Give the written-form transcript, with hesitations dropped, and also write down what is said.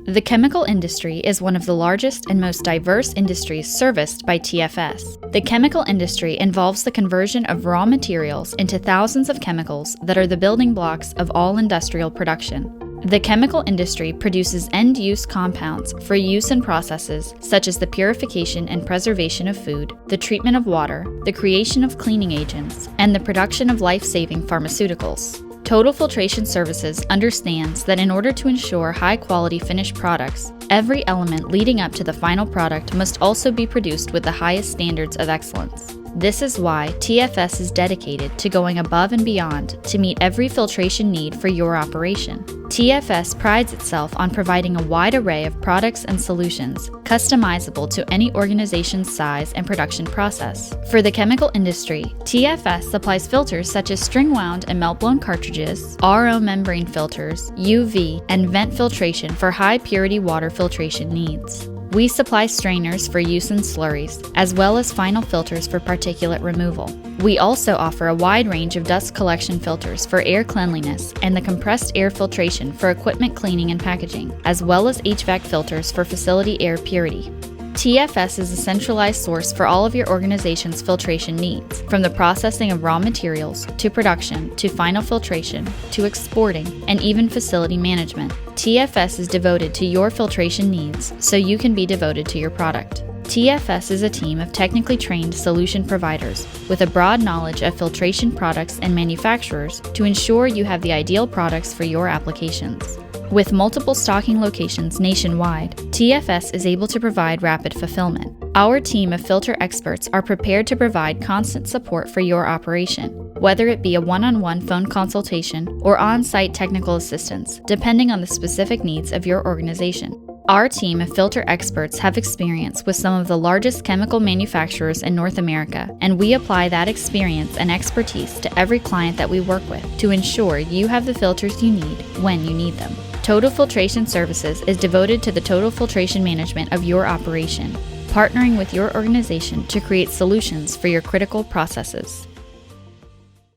The chemical industry is one of the largest and most diverse industries serviced by TFS. The chemical industry involves the conversion of raw materials into thousands of chemicals that are the building blocks of all industrial production. The chemical industry produces end-use compounds for use in processes such as the purification and preservation of food, the treatment of water, the creation of cleaning agents, and the production of life-saving pharmaceuticals. Total Filtration Services understands that in order to ensure high-quality finished products, every element leading up to the final product must also be produced with the highest standards of excellence. This is why TFS is dedicated to going above and beyond to meet every filtration need for your operation. TFS prides itself on providing a wide array of products and solutions, customizable to any organization's size and production process. For the chemical industry, TFS supplies filters such as string-wound and melt-blown cartridges, RO membrane filters, UV, and vent filtration for high-purity water filtration needs. We supply strainers for use in slurries, as well as final filters for particulate removal. We also offer a wide range of dust collection filters for air cleanliness and the compressed air filtration for equipment cleaning and packaging, as well as HVAC filters for facility air purity. TFS is a centralized source for all of your organization's filtration needs, from the processing of raw materials, to production, to final filtration, to exporting, and even facility management. TFS is devoted to your filtration needs, so you can be devoted to your product. TFS is a team of technically trained solution providers with a broad knowledge of filtration products and manufacturers to ensure you have the ideal products for your applications. With multiple stocking locations nationwide, TFS is able to provide rapid fulfillment. Our team of filter experts are prepared to provide constant support for your operation, whether it be a one-on-one phone consultation or on-site technical assistance, depending on the specific needs of your organization. Our team of filter experts have experience with some of the largest chemical manufacturers in North America, and we apply that experience and expertise to every client that we work with to ensure you have the filters you need when you need them. Total Filtration Services is devoted to the total filtration management of your operation, partnering with your organization to create solutions for your critical processes.